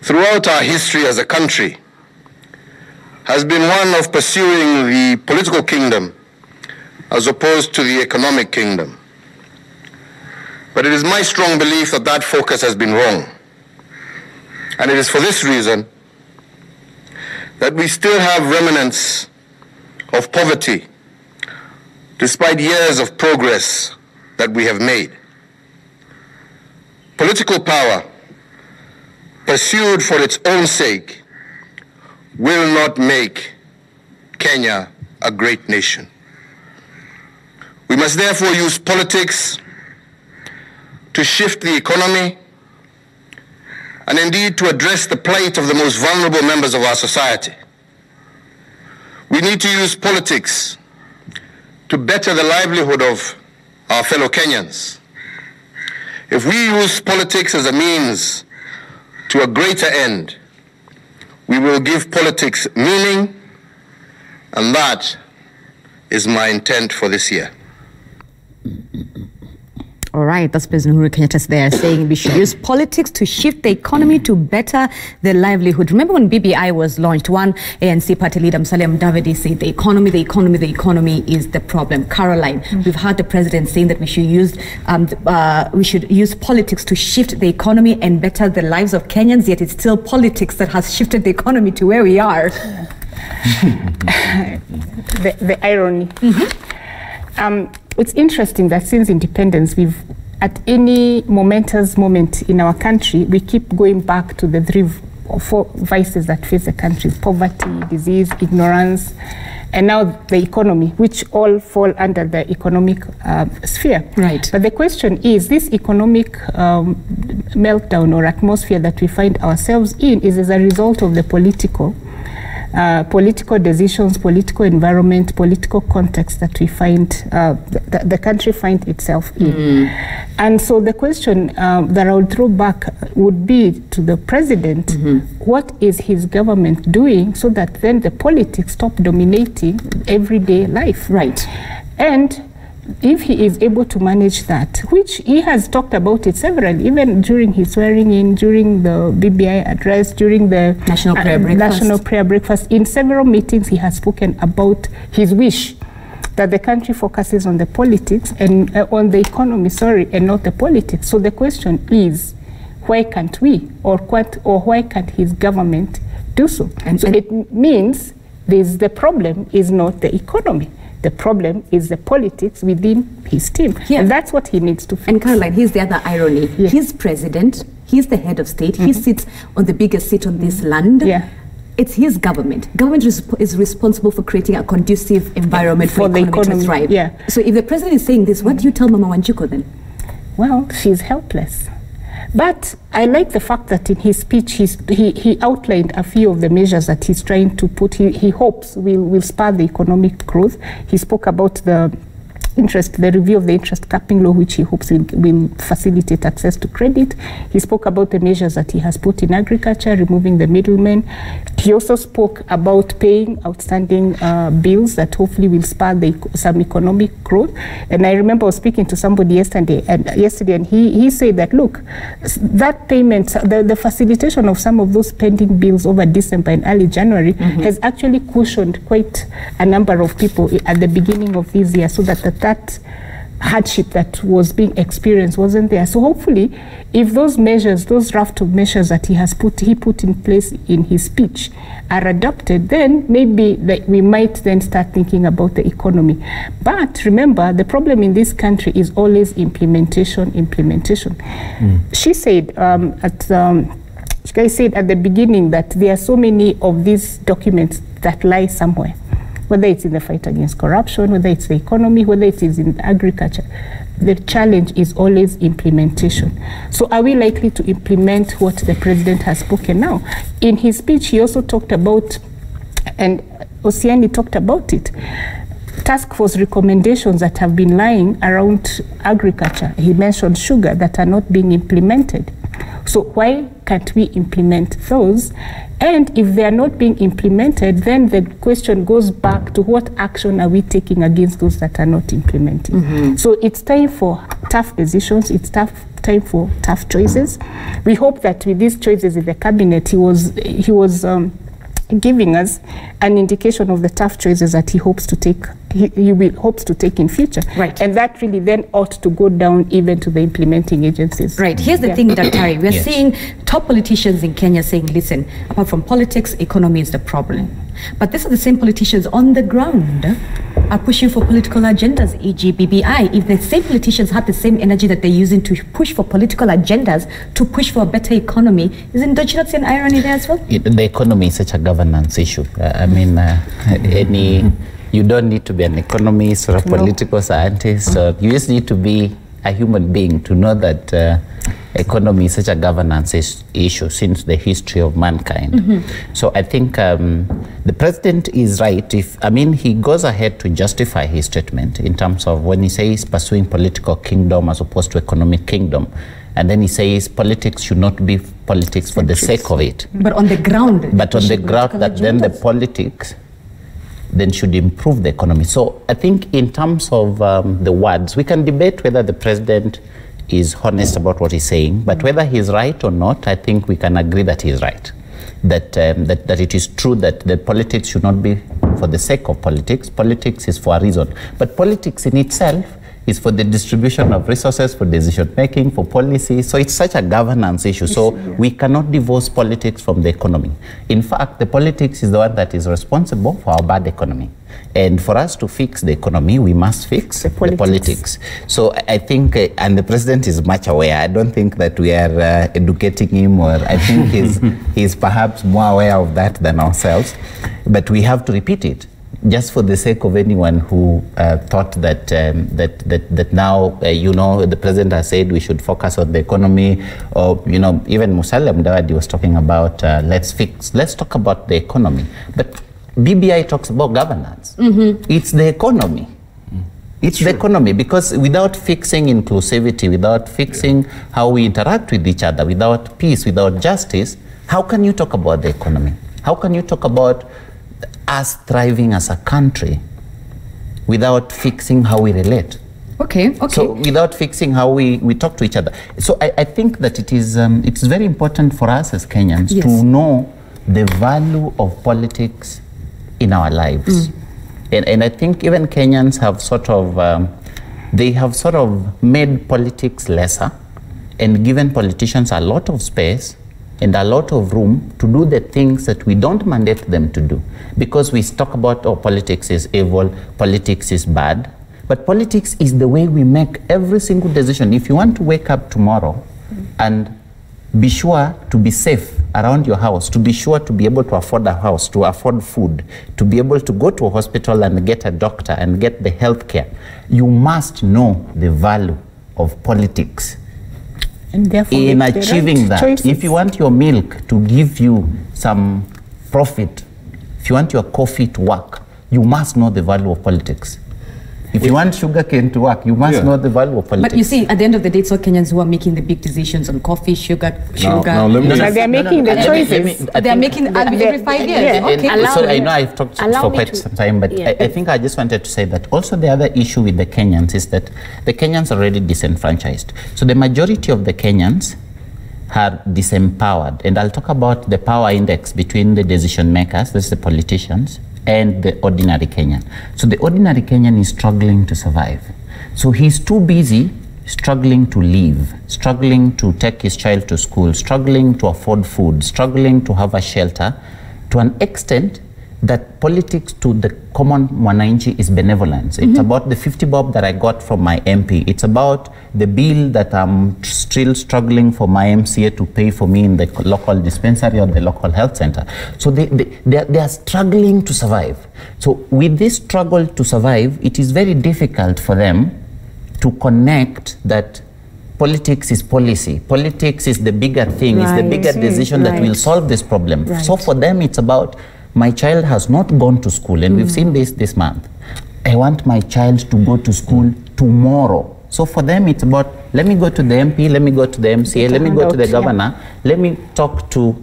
throughout our history as a country has been one of pursuing the political kingdom as opposed to the economic kingdom. But it is my strong belief that that focus has been wrong. And it is for this reason that we still have remnants of poverty despite years of progress that we have made. Political power, pursued for its own sake, will not make Kenya a great nation. We must therefore use politics to shift the economy and indeed to address the plight of the most vulnerable members of our society. We need to use politics to better the livelihood of our fellow Kenyans. If we use politics as a means to a greater end, we will give politics meaning, and that is my intent for this year. All right, that's President Uhuru Kenyatta there saying we should use politics to shift the economy to better the livelihood. Remember when BBI was launched, one ANC party leader, Mzalendo Trust, said the economy is the problem. Caroline, we've heard the president saying that we should use politics to shift the economy and better the lives of Kenyans, yet it's still politics that has shifted the economy to where we are. The irony. It's interesting that since independence, we've, at any momentous moment in our country, we keep going back to the 3 or 4 vices that face the country: poverty, disease, ignorance, and now the economy, which all fall under the economic sphere. Right. But the question is, this economic meltdown or atmosphere that we find ourselves in is as a result of the political decisions, political environment, political context that we find, the country finds itself in. And so the question that I would throw back would be to the president, what is his government doing so that then the politics stop dominating everyday life? Right. And if he is able to manage that, which he has talked about it severally, even during his swearing in, during the BBI address, during the National Prayer Breakfast, in several meetings he has spoken about his wish that the country focuses on the politics and on the economy, and not the politics. So the question is, why can't we, or why can't his government do so? And so it means the problem is not the economy. The problem is the politics within his team. Yeah. And that's what he needs to fix. And Caroline, here's the other irony. Yeah. He's president, he's the head of state, he sits on the biggest seat on this land. Yeah. It's his government. Government is responsible for creating a conducive environment for the economy to thrive. Yeah. So if the president is saying this, what do you tell Mama Wanjiku then? Well, she's helpless. But I like the fact that in his speech he outlined a few of the measures that he's trying to put. He hopes will spur the economic growth. He spoke about the review of the interest capping law, which he hopes will facilitate access to credit. He spoke about the measures that he has put in agriculture, removing the middlemen. He also spoke about paying outstanding bills that hopefully will spur some economic growth. And I remember I was speaking to somebody yesterday, and he said that, look, that payment, the facilitation of some of those pending bills over December and early January has actually cushioned quite a number of people at the beginning of this year, so that hardship that was being experienced wasn't there. So hopefully, if those measures, those raft of measures that he put in place in his speech are adopted, then maybe we might then start thinking about the economy. But remember, the problem in this country is always implementation. She said at the beginning that there are so many of these documents that lie somewhere, whether it's in the fight against corruption, whether it's the economy, whether it is in agriculture. The challenge is always implementation. So are we likely to implement what the president has spoken now? In his speech, he also talked about, and Osiani talked about it, task force recommendations that have been lying around agriculture. He mentioned sugar that are not being implemented. So why can't we implement those? And if they are not being implemented, then the question goes back to what action are we taking against those that are not implementing? So it's time for tough decisions, it's time time for tough choices. We hope that with these choices in the cabinet, he was giving us an indication of the tough choices that he hopes to take. Hopes to take in future, right? And that really then ought to go down even to the implementing agencies. Right. Here's the thing, Dr. Tari. We're seeing top politicians in Kenya saying, listen, apart from politics, economy is the problem. But these are the same politicians on the ground are pushing for political agendas, e.g. BBI. If the same politicians had the same energy that they're using to push for political agendas, to push for a better economy, don't you not see an irony there as well? The economy is such a governance issue. You don't need to be an economist or a political scientist. Or you just need to be a human being to know that economy is such a governance issue since the history of mankind. So I think the president is right. He goes ahead to justify his statement in terms of when he says pursuing political kingdom as opposed to economic kingdom. And then he says politics should not be politics for the sake of it. But on the ground. But on the ground, that then the politics then should improve the economy. So I think in terms of the words, we can debate whether the president is honest about what he's saying, but whether he's right or not, I think we can agree that he's right. That it is true that the politics should not be for the sake of politics. Politics is for a reason. But politics in itself is for the distribution of resources, for decision making, for policy. So it's such a governance issue. So we cannot divorce politics from the economy. In fact, the politics is the one that is responsible for our bad economy. And for us to fix the economy, we must fix the politics. So I think, and the president is much aware. I don't think that we are educating him, or I think he's perhaps more aware of that than ourselves. But we have to repeat it, just for the sake of anyone who thought that now, the president has said we should focus on the economy, or, even Mzalendo Trust was talking about, let's talk about the economy. But BBI talks about governance. It's the economy. It's the economy, because without fixing inclusivity, without fixing how we interact with each other, without peace, without justice, how can you talk about the economy? How can you talk about us thriving as a country without fixing how we relate? Okay. So without fixing how we talk to each other. So I think that it's very important for us as Kenyans to know the value of politics in our lives. And I think even Kenyans have sort of made politics lesser and given politicians a lot of space and a lot of room to do the things that we don't mandate them to do. Because we talk about, politics is evil, politics is bad, but politics is the way we make every single decision. If you want to wake up tomorrow and be sure to be safe around your house, to be sure to be able to afford a house, to afford food, to be able to go to a hospital and get a doctor and get the health care, you must know the value of politics. And therefore in achieving that. Choices. If you want your milk to give you some profit, if you want your coffee to work, you must know the value of politics. If you want sugarcane to work, you must know the value of politics. But you see, at the end of the day, it's all Kenyans who are making the big decisions on coffee, sugar. They're making the choices. They're making every 5 years. So I know I've talked for quite some time, but I think I just wanted to say that also the other issue with the Kenyans is that the Kenyans are already disenfranchised. So the majority of the Kenyans are disempowered. And I'll talk about the power index between the decision makers, that's the politicians, and the ordinary Kenyan. So the ordinary Kenyan is struggling to survive. So he's too busy struggling to live, struggling to take his child to school, struggling to afford food, struggling to have a shelter, to an extent that politics to the common mwananchi is benevolence. It's about the 50 bob that I got from my MP. It's about the bill that I'm still struggling for my MCA to pay for me in the local dispensary or the local health center. So they are struggling to survive. So with this struggle to survive, it is very difficult for them to connect that politics is policy. Politics is the bigger thing, it's the bigger decision that will solve this problem. So for them, it's about, my child has not gone to school, and we've seen this month. I want my child to go to school tomorrow. So for them, it's about, let me go to the MP, let me go to the MCA, let me go to the governor, let me talk to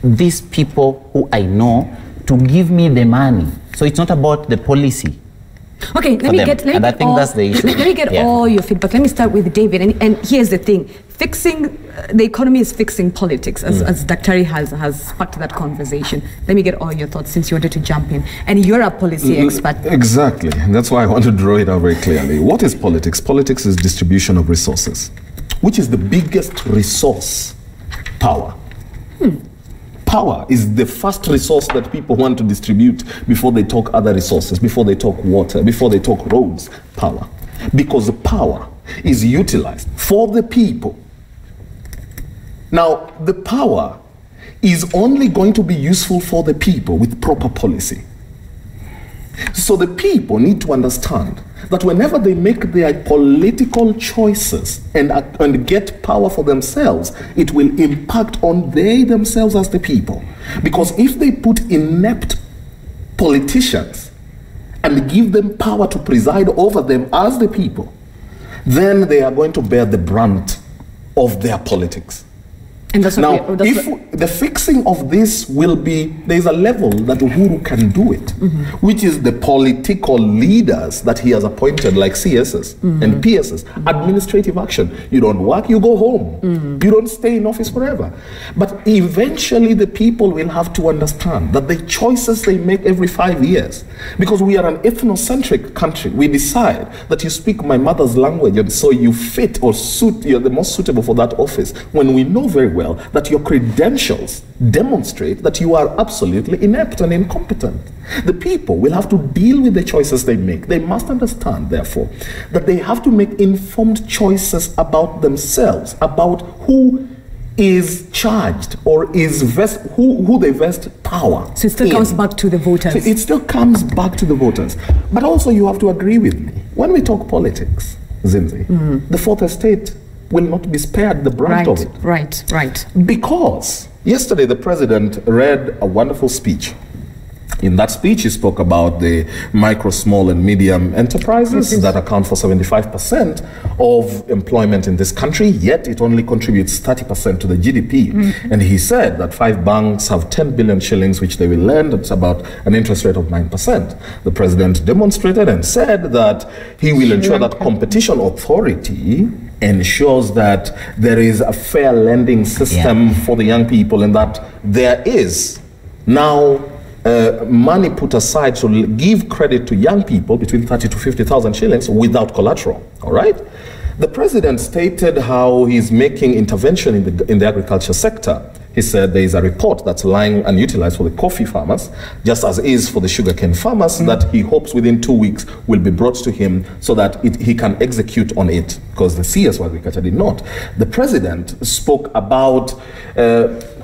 these people who I know to give me the money. So it's not about the policy. Okay, let me get all your feedback. Let me start with David. And here's the thing. Fixing the economy is fixing politics, as Daktari has sparked that conversation. Let me get all your thoughts since you wanted to jump in. And you're a policy expert. Exactly. And that's why I want to draw it out very clearly. What is politics? Politics is distribution of resources. Which is the biggest resource? Power. Power is the first resource that people want to distribute before they talk other resources, before they talk water, before they talk roads. Power. Because the power is utilized for the people. Now, the power is only going to be useful for the people with proper policy. So the people need to understand that whenever they make their political choices and get power for themselves, it will impact on they themselves as the people. Because if they put inept politicians and give them power to preside over them as the people, then they are going to bear the brunt of their politics. And that's now, if the fixing of this will be, there's a level that Uhuru can do it, which is the political leaders that he has appointed, like CSs and PSs, administrative action. You don't work, you go home. You don't stay in office forever. But eventually the people will have to understand that the choices they make every 5 years, because we are an ethnocentric country, we decide that you speak my mother's language and so you fit or suit, you're the most suitable for that office, when we know very well that your credentials demonstrate that you are absolutely inept and incompetent. The people will have to deal with the choices they make. They must understand, therefore, that they have to make informed choices about themselves, about who is charged or is who they vest power. So it still comes back to the voters. So it still comes back to the voters. But also you have to agree with me. When we talk politics, Zinzi, the fourth estate will not be spared the brunt of it. Right. Because yesterday the president read a wonderful speech. In that speech, he spoke about the micro, small, and medium enterprises that account for 75% of employment in this country, yet it only contributes 30% to the GDP. And he said that 5 banks have 10 billion shillings, which they will lend. It's about an interest rate of 9%. The president demonstrated and said that he will ensure that competition authority ensures that there is a fair lending system for the young people, and that there is now money put aside to give credit to young people between 30 to 50,000 shillings without collateral. All right. The president stated how he's making intervention in the agriculture sector. He said there is a report that's lying unutilized for the coffee farmers, just as is for the sugarcane farmers, that he hopes within 2 weeks will be brought to him so that he can execute on it, because the CS for agriculture did not. The president spoke about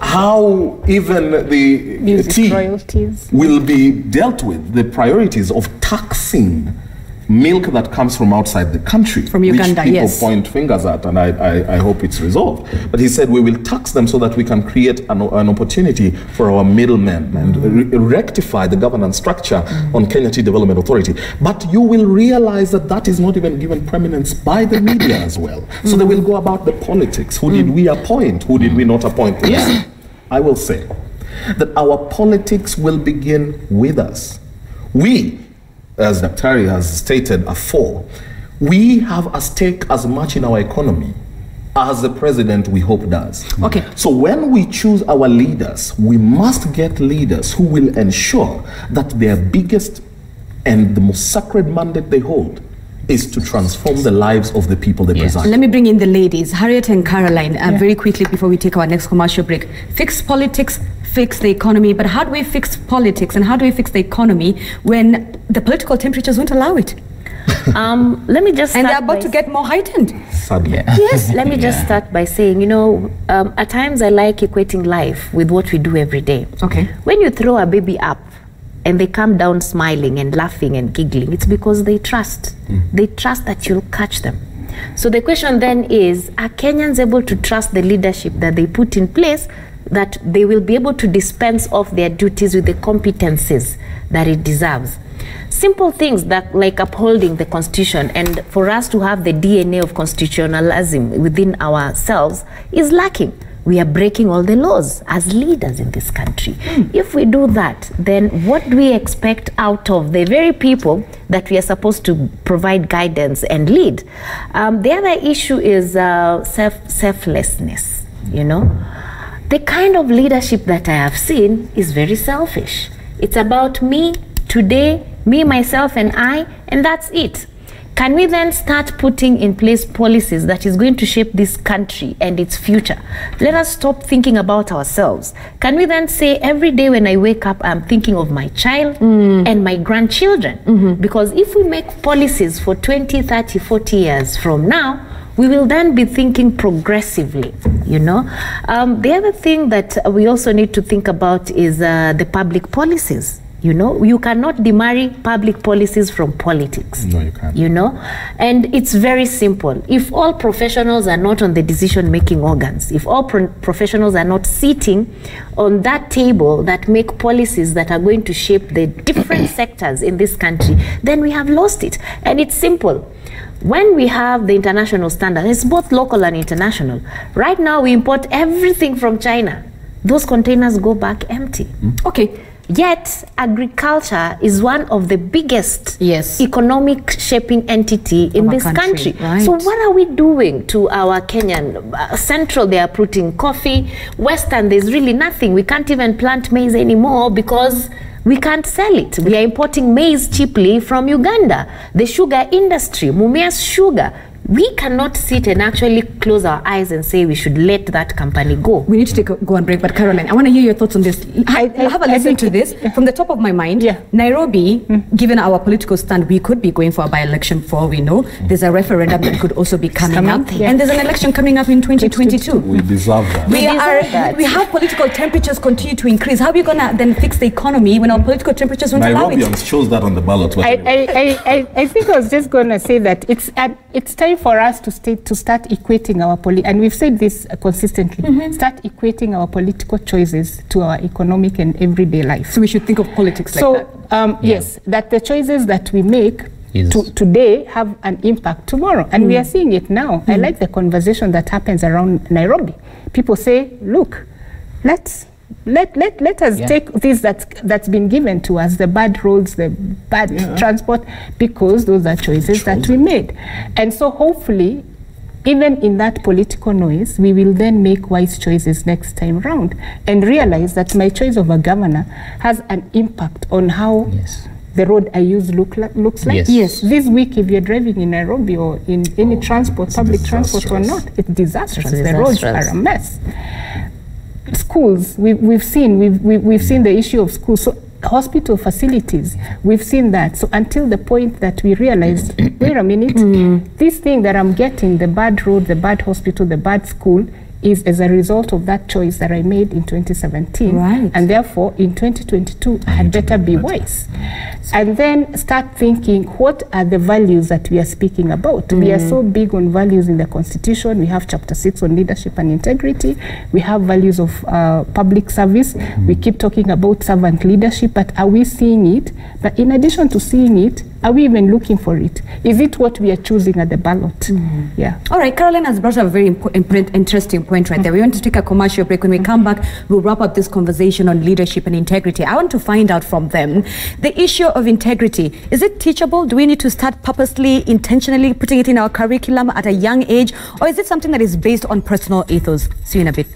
how even the tea royalties will be dealt with, the priorities of taxing milk that comes from outside the country, from Uganda, which people point fingers at, and I hope it's resolved. But he said we will tax them so that we can create an opportunity for our middlemen and rectify the governance structure on Kenya Tea Development Authority. But you will realize that that is not even given prominence by the media as well. So they will go about the politics. Who did we appoint? Who did we not appoint? Yes, I will say that our politics will begin with us. We, as Daktari has stated afore, we have a stake as much in our economy as the president, we hope, does. Okay. So when we choose our leaders, we must get leaders who will ensure that their biggest and the most sacred mandate they hold is to transform the lives of the people they preside. Let me bring in the ladies, Harriet and Caroline, very quickly before we take our next commercial break. Fix politics, fix the economy, but how do we fix politics and how do we fix the economy when the political temperatures won't allow it? Let me just and they're about to get more heightened. Sadly. Yes, let me just start by saying, at times I like equating life with what we do every day. Okay. When you throw a baby up and they come down smiling and laughing and giggling, it's because they trust. They trust that you'll catch them. So the question then is, are Kenyans able to trust the leadership that they put in place, that they will be able to dispense off their duties with the competencies that it deserves? Simple things that like upholding the constitution, and for us to have the DNA of constitutionalism within ourselves is lacking. we are breaking all the laws as leaders in this country. If we do that, then what do we expect out of the very people that we are supposed to provide guidance and lead? The other issue is selflessness, you know. The kind of leadership that I have seen is very selfish. It's about me today, me, myself, and I, and that's it. Can we then start putting in place policies that is going to shape this country and its future? Let us stop thinking about ourselves. Can we then say every day when I wake up, I'm thinking of my child and my grandchildren? Because if we make policies for 20, 30, 40 years from now, we will then be thinking progressively, you know. The other thing that we also need to think about is the public policies. You know, you cannot demarry public policies from politics. No, you can't. You know, and it's very simple. If all professionals are not on the decision-making organs, if all professionals are not sitting on that table that make policies that are going to shape the different sectors in this country, then we have lost it. And it's simple. When we have the international standard, it's both local and international. Right now, we import everything from China. Those containers go back empty. Okay. Yet, agriculture is one of the biggest economic shaping entity in this country. Right. So what are we doing to our Kenyan? Central, they are putting coffee. Western, there's really nothing. We can't even plant maize anymore because we can't sell it. We are importing maize cheaply from Uganda. The sugar industry, Mumias Sugar, we cannot sit and actually close our eyes and say we should let that company go. We need to go on break, but Caroline, I want to hear your thoughts on this. I have a listen to this. From the top of my mind, Nairobi, given our political stand, we could be going for a by-election for all we know. There's a referendum that could also be coming up. And there's an election coming up in 2022. We deserve that. We have political temperatures continue to increase. How are we going to then fix the economy when our political temperatures won't allow it? Nairobians chose that on the ballot. I think I was just going to say that it's time for us to start equating our and we've said this consistently, start equating our political choices to our economic and everyday life. So we should think of politics like that. Yes, that the choices that we make today have an impact tomorrow, and we are seeing it now. I like the conversation that happens around Nairobi. People say, look, let us take this that's been given to us, the bad roads, the bad transport, because those are choices that we made. And so hopefully, even in that political noise, we will then make wise choices next time round and realize that my choice of a governor has an impact on how the road I use looks like. This week, if you're driving in Nairobi or in any transport, public transport or not, it's disastrous. The roads are a mess. Schools, we've seen the issue of schools. So hospital facilities, we've seen that. So until the point that we realized, wait a minute, this thing that I'm getting, the bad road, the bad hospital, the bad school, is as a result of that choice that I made in 2017. Right. And therefore, in 2022, I had better be wise. And then start thinking, what are the values that we are speaking about? We are so big on values in the Constitution. We have Chapter 6 on leadership and integrity. We have values of public service. We keep talking about servant leadership, but are we seeing it? But in addition to seeing it, are we even looking for it? Is it what we are choosing at the ballot? All right, Caroline has brought up a very interesting point right there. We want to take a commercial break. When we come back, we'll wrap up this conversation on leadership and integrity. I want to find out from them the issue of integrity. Is it teachable? Do we need to start purposely, intentionally putting it in our curriculum at a young age? Or is it something that is based on personal ethos? See you in a bit.